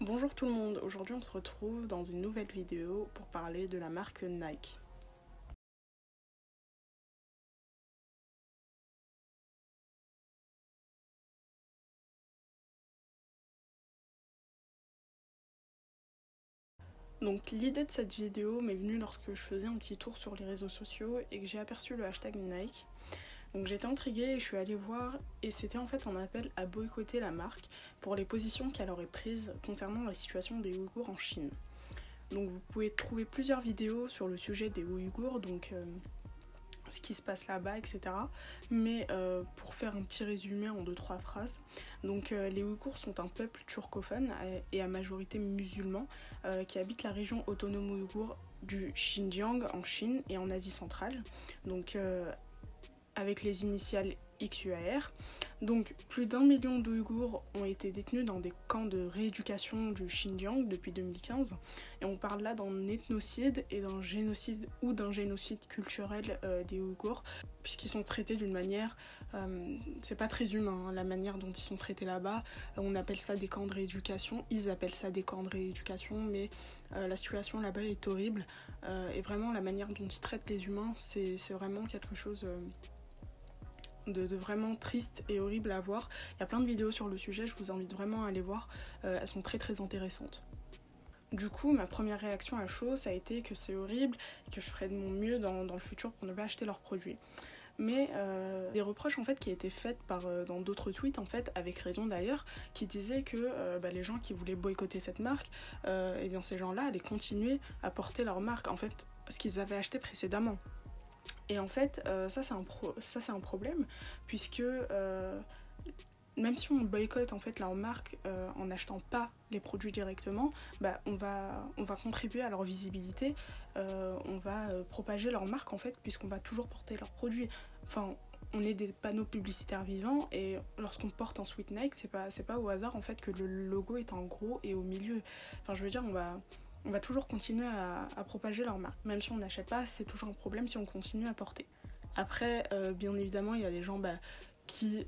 Bonjour tout le monde, aujourd'hui on se retrouve dans une nouvelle vidéo pour parler de la marque Nike. Donc l'idée de cette vidéo m'est venue lorsque je faisais un petit tour sur les réseaux sociaux et que j'ai aperçu le hashtag Nike. Donc j'étais intriguée et je suis allée voir et c'était en fait un appel à boycotter la marque pour les positions qu'elle aurait prises concernant la situation des Ouïghours en Chine. Donc vous pouvez trouver plusieurs vidéos sur le sujet des Ouïghours, donc ce qui se passe là-bas, etc. Mais pour faire un petit résumé en 2-3 phrases, donc les Ouïghours sont un peuple turcophone et à majorité musulman qui habite la région autonome ouïghour du Xinjiang en Chine et en Asie centrale. Donc avec les initiales XUAR. Donc plus d'1 million d'Ouïghours ont été détenus dans des camps de rééducation du Xinjiang depuis 2015 et on parle là d'un ethnocide et d'un génocide ou d'un génocide culturel des Ouïghours puisqu'ils sont traités d'une manière, c'est pas très humain la manière dont ils sont traités là-bas, on appelle ça des camps de rééducation, ils appellent ça des camps de rééducation, mais la situation là-bas est horrible et vraiment la manière dont ils traitent les humains c'est vraiment quelque chose de vraiment triste et horrible à voir. Il y a plein de vidéos sur le sujet, je vous invite vraiment à aller voir, elles sont très très intéressantes. Du coup, ma première réaction à chaud, ça a été que c'est horrible et que je ferais de mon mieux dans le futur pour ne pas acheter leurs produits. Mais des reproches en fait qui étaient faits dans d'autres tweets en fait, avec raison d'ailleurs, qui disaient que les gens qui voulaient boycotter cette marque, et bien ces gens-là allaient continuer à porter leur marque, en fait ce qu'ils avaient acheté précédemment. Et en fait, ça c'est un problème, puisque même si on boycotte en fait leur marque en n'achetant pas les produits directement, on va contribuer à leur visibilité, on va propager leur marque en fait, puisqu'on va toujours porter leurs produits. Enfin, on est des panneaux publicitaires vivants et lorsqu'on porte un sweat Nike, c'est pas au hasard en fait que le logo est en gros et au milieu. Enfin, je veux dire, on va toujours continuer à propager leur marque. Même si on n'achète pas, c'est toujours un problème si on continue à porter. Après, bien évidemment, il y a des gens qui,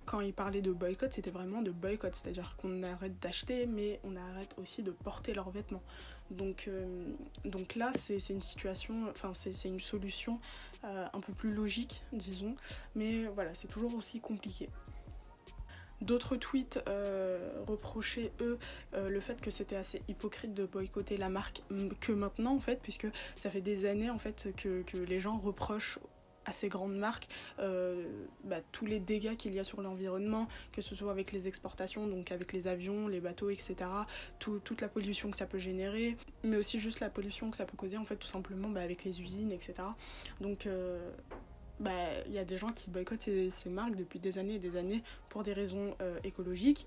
quand ils parlaient de boycott, c'était vraiment de boycott. C'est-à-dire qu'on arrête d'acheter, mais on arrête aussi de porter leurs vêtements. Donc là, c'est une situation, enfin c'est une solution un peu plus logique, disons. Mais voilà, c'est toujours aussi compliqué. D'autres tweets reprochaient le fait que c'était assez hypocrite de boycotter la marque que maintenant en fait, puisque ça fait des années en fait que les gens reprochent à ces grandes marques tous les dégâts qu'il y a sur l'environnement, que ce soit avec les exportations, donc avec les avions, les bateaux, etc. Toute la pollution que ça peut générer, mais aussi juste la pollution que ça peut causer en fait tout simplement avec les usines, etc. Donc y a des gens qui boycottent ces marques depuis des années et des années pour des raisons écologiques.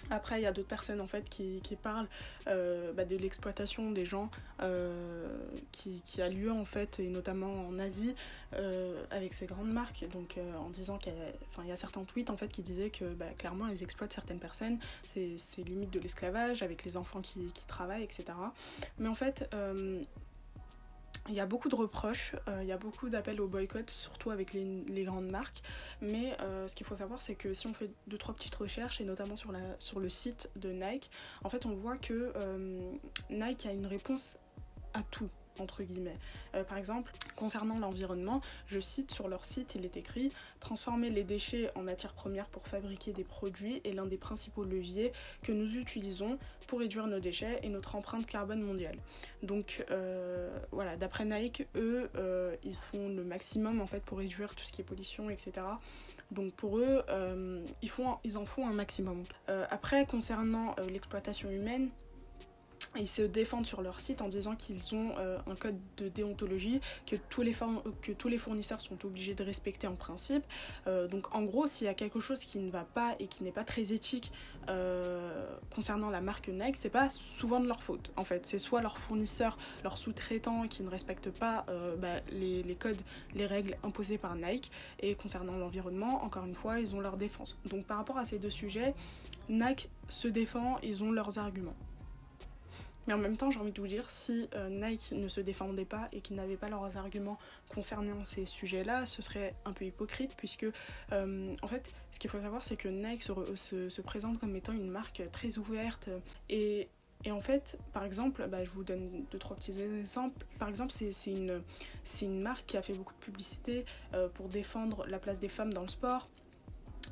Après, il y a d'autres personnes en fait qui parlent de l'exploitation des gens qui a lieu en fait, et notamment en Asie, avec ces grandes marques. Donc en disant qu'il y a certains tweets en fait qui disaient que clairement elles exploitent certaines personnes, c'est limite de l'esclavage avec les enfants qui travaillent, etc. Mais en fait, il y a beaucoup de reproches, il y a beaucoup d'appels au boycott, surtout avec les grandes marques. Mais ce qu'il faut savoir, c'est que si on fait 2-3 petites recherches, et notamment sur le site de Nike, en fait on voit que Nike a une réponse à tout, entre guillemets. Par exemple, concernant l'environnement, je cite sur leur site, il est écrit « Transformer les déchets en matières premières pour fabriquer des produits est l'un des principaux leviers que nous utilisons pour réduire nos déchets et notre empreinte carbone mondiale. » Donc voilà, d'après Nike, eux, ils font le maximum en fait pour réduire tout ce qui est pollution, etc. Donc pour eux, ils en font un maximum. Après, concernant l'exploitation humaine, ils se défendent sur leur site en disant qu'ils ont un code de déontologie que tous les fournisseurs sont obligés de respecter en principe. Donc en gros, s'il y a quelque chose qui ne va pas et qui n'est pas très éthique concernant la marque Nike, c'est pas souvent de leur faute. En fait, c'est soit leurs fournisseurs, leurs sous-traitants qui ne respectent pas les codes, les règles imposées par Nike. Et concernant l'environnement, encore une fois, ils ont leur défense. Donc par rapport à ces deux sujets, Nike se défend, ils ont leurs arguments. Mais en même temps, j'ai envie de vous dire, si Nike ne se défendait pas et qu'ils n'avaient pas leurs arguments concernant ces sujets-là, ce serait un peu hypocrite, puisque en fait, ce qu'il faut savoir, c'est que Nike se présente comme étant une marque très ouverte. Et en fait, par exemple, je vous donne 2-3 petits exemples. Par exemple, c'est une marque qui a fait beaucoup de publicité pour défendre la place des femmes dans le sport.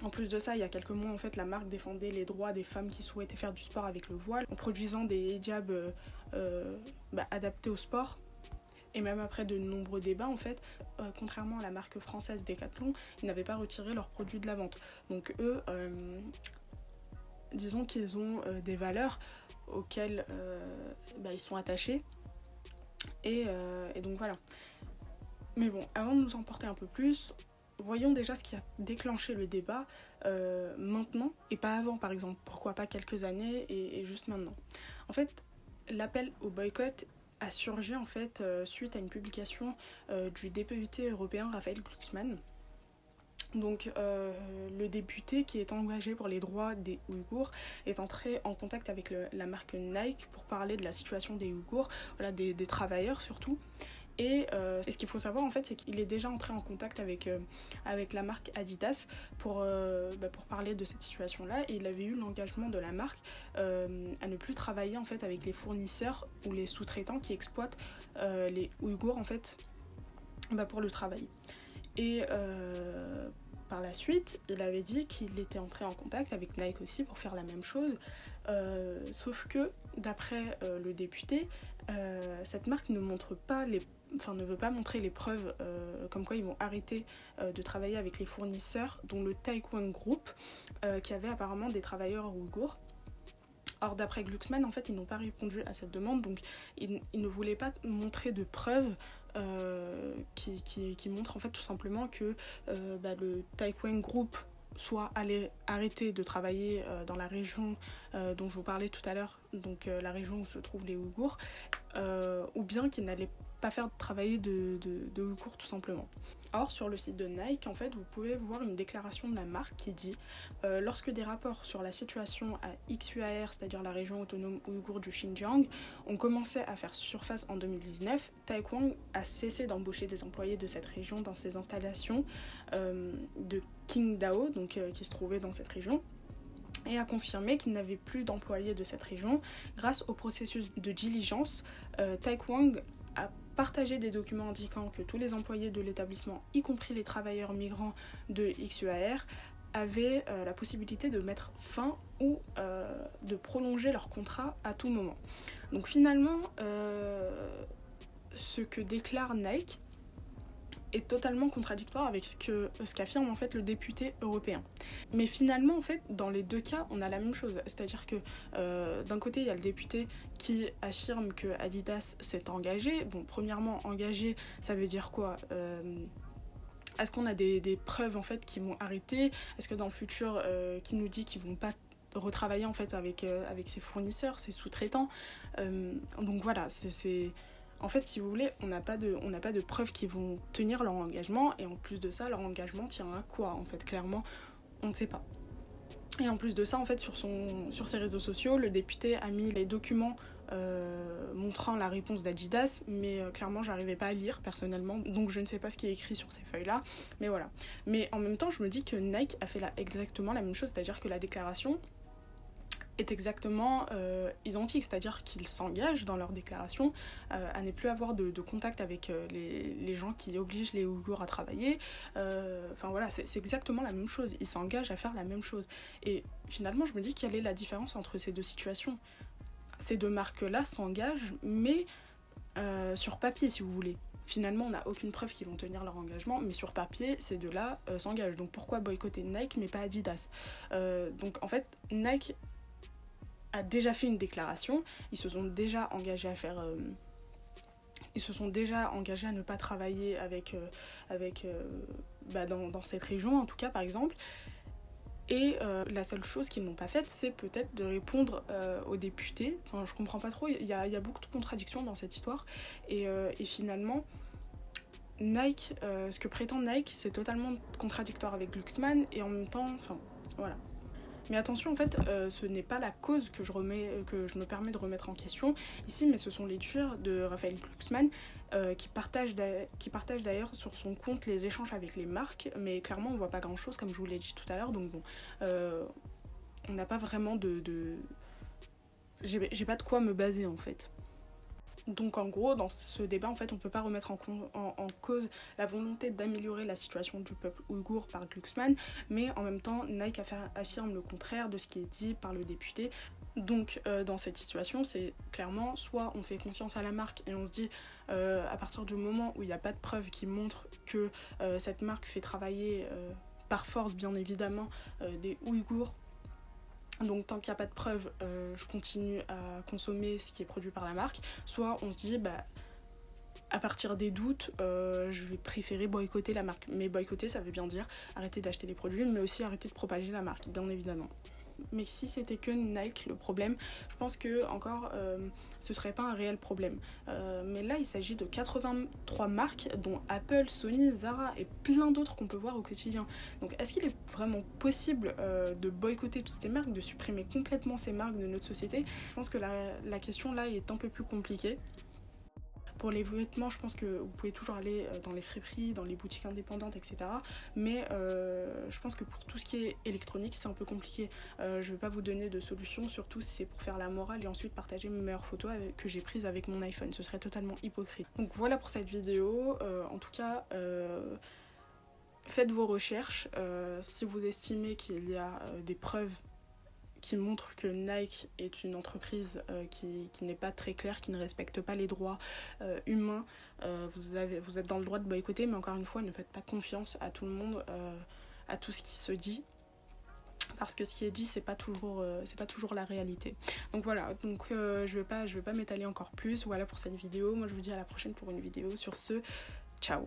En plus de ça, il y a quelques mois, en fait, la marque défendait les droits des femmes qui souhaitaient faire du sport avec le voile, en produisant des hijabs adaptés au sport. Et même après de nombreux débats, en fait, contrairement à la marque française Decathlon, ils n'avaient pas retiré leurs produits de la vente. Donc eux, disons qu'ils ont des valeurs auxquelles ils sont attachés. Et donc voilà. Mais bon, avant de nous emporter un peu plus, voyons déjà ce qui a déclenché le débat maintenant et pas avant, par exemple. Pourquoi pas quelques années et juste maintenant. En fait, l'appel au boycott a surgi en fait suite à une publication du député européen Raphaël Glucksmann. Donc le député qui est engagé pour les droits des Ouïghours est entré en contact avec la marque Nike pour parler de la situation des Ouïghours, voilà, des travailleurs surtout. Et ce qu'il faut savoir en fait, c'est qu'il est déjà entré en contact avec la marque Adidas pour parler de cette situation-là. Et il avait eu l'engagement de la marque à ne plus travailler en fait avec les fournisseurs ou les sous-traitants qui exploitent les Ouïghours en fait pour le travail. Et par la suite, il avait dit qu'il était entré en contact avec Nike aussi pour faire la même chose. Sauf que, d'après le député, cette marque ne veut pas montrer les preuves comme quoi ils vont arrêter de travailler avec les fournisseurs, dont le Taekwang Group, qui avait apparemment des travailleurs ouïghours. Or, d'après Glucksmann, en fait, ils n'ont pas répondu à cette demande, donc ils ne voulaient pas montrer de preuves qui montrent en fait tout simplement que le Taekwang Group soit allé arrêter de travailler dans la région dont je vous parlais tout à l'heure, donc la région où se trouvent les Ouïghours, ou bien qu'ils n'allaient pas faire travailler de Ouïghours tout simplement. Or, sur le site de Nike, en fait, vous pouvez voir une déclaration de la marque qui dit lorsque des rapports sur la situation à XUAR, c'est-à-dire la région autonome ouïghour du Xinjiang, ont commencé à faire surface en 2019, Taekwang a cessé d'embaucher des employés de cette région dans ses installations de Qingdao, donc qui se trouvait dans cette région, et a confirmé qu'il n'avait plus d'employés de cette région. Grâce au processus de diligence, Taekwang a partagé des documents indiquant que tous les employés de l'établissement, y compris les travailleurs migrants de XUAR, avaient la possibilité de mettre fin ou de prolonger leur contrat à tout moment. Donc finalement, ce que déclare Nike est totalement contradictoire avec ce qu'affirme en fait le député européen. Mais finalement, en fait, dans les deux cas, on a la même chose. C'est-à-dire que d'un côté, il y a le député qui affirme que Adidas s'est engagé. Bon, premièrement, engagé, ça veut dire quoi ? Est-ce qu'on a des preuves en fait qui vont arrêter ? Est-ce que dans le futur, qui nous dit qu'ils vont pas retravailler en fait avec ses fournisseurs, ses sous-traitants ? Donc voilà, c'est en fait, si vous voulez, on n'a pas de preuves qui vont tenir leur engagement, et en plus de ça, leur engagement tient à quoi ? En fait, clairement, on ne sait pas. Et en plus de ça, en fait, sur ses réseaux sociaux, le député a mis les documents montrant la réponse d'Adidas, mais clairement, j'arrivais pas à lire personnellement, donc je ne sais pas ce qui est écrit sur ces feuilles-là, mais voilà. Mais en même temps, je me dis que Nike a fait exactement la même chose, c'est-à-dire que la déclaration est exactement identique, c'est-à-dire qu'ils s'engagent dans leur déclaration à ne plus avoir de contact avec les gens qui obligent les Ouïghours à travailler. Enfin voilà, c'est exactement la même chose, ils s'engagent à faire la même chose. Et finalement, je me dis quelle est la différence entre ces deux situations ? Ces deux marques-là s'engagent, mais sur papier, si vous voulez. Finalement, on n'a aucune preuve qu'ils vont tenir leur engagement, mais sur papier, ces deux-là s'engagent. Donc pourquoi boycotter Nike, mais pas Adidas ? Donc en fait, Nike a déjà fait une déclaration, ils se sont déjà engagés à ne pas travailler dans cette région en tout cas par exemple, et la seule chose qu'ils n'ont pas faite, c'est peut-être de répondre aux députés. Enfin, je comprends pas trop, il y a beaucoup de contradictions dans cette histoire, et finalement Nike, ce que prétend Nike, c'est totalement contradictoire avec Glucksmann, et en même temps, enfin voilà. Mais attention, en fait, ce n'est pas la cause que je me permets de remettre en question ici, mais ce sont les dires de Raphaël Glucksmann qui partage d'ailleurs sur son compte les échanges avec les marques, mais clairement on voit pas grand chose comme je vous l'ai dit tout à l'heure, donc bon, on n'a pas vraiment j'ai pas de quoi me baser en fait. Donc en gros, dans ce débat, en fait, on ne peut pas remettre en cause la volonté d'améliorer la situation du peuple ouïghour par Glucksmann, mais en même temps, Nike affirme le contraire de ce qui est dit par le député. Donc dans cette situation, c'est clairement soit on fait confiance à la marque et on se dit à partir du moment où il n'y a pas de preuves qui montrent que cette marque fait travailler par force, bien évidemment, des Ouïghours. Donc tant qu'il n'y a pas de preuves, je continue à consommer ce qui est produit par la marque. Soit on se dit, à partir des doutes, je vais préférer boycotter la marque. Mais boycotter, ça veut bien dire arrêter d'acheter des produits, mais aussi arrêter de propager la marque, bien évidemment. Mais si c'était que Nike le problème, je pense que encore ce serait pas un réel problème. Mais là il s'agit de 83 marques dont Apple, Sony, Zara et plein d'autres qu'on peut voir au quotidien. Donc est-ce qu'il est vraiment possible de boycotter toutes ces marques, de supprimer complètement ces marques de notre société? Je pense que la question là est un peu plus compliquée. Pour les vêtements, je pense que vous pouvez toujours aller dans les friperies, dans les boutiques indépendantes, etc. Mais je pense que pour tout ce qui est électronique, c'est un peu compliqué. Je ne vais pas vous donner de solution, surtout si c'est pour faire la morale et ensuite partager mes meilleures photos que j'ai prises avec mon iPhone. Ce serait totalement hypocrite. Donc voilà pour cette vidéo. En tout cas, faites vos recherches. Si vous estimez qu'il y a des preuves qui montre que Nike est une entreprise qui n'est pas très claire, qui ne respecte pas les droits humains. Vous êtes dans le droit de boycotter, mais encore une fois, ne faites pas confiance à tout le monde, à tout ce qui se dit. Parce que ce qui est dit, c'est pas toujours la réalité. Donc voilà, je vais pas m'étaler encore plus. Voilà pour cette vidéo. Moi, je vous dis à la prochaine pour une vidéo. Sur ce, ciao!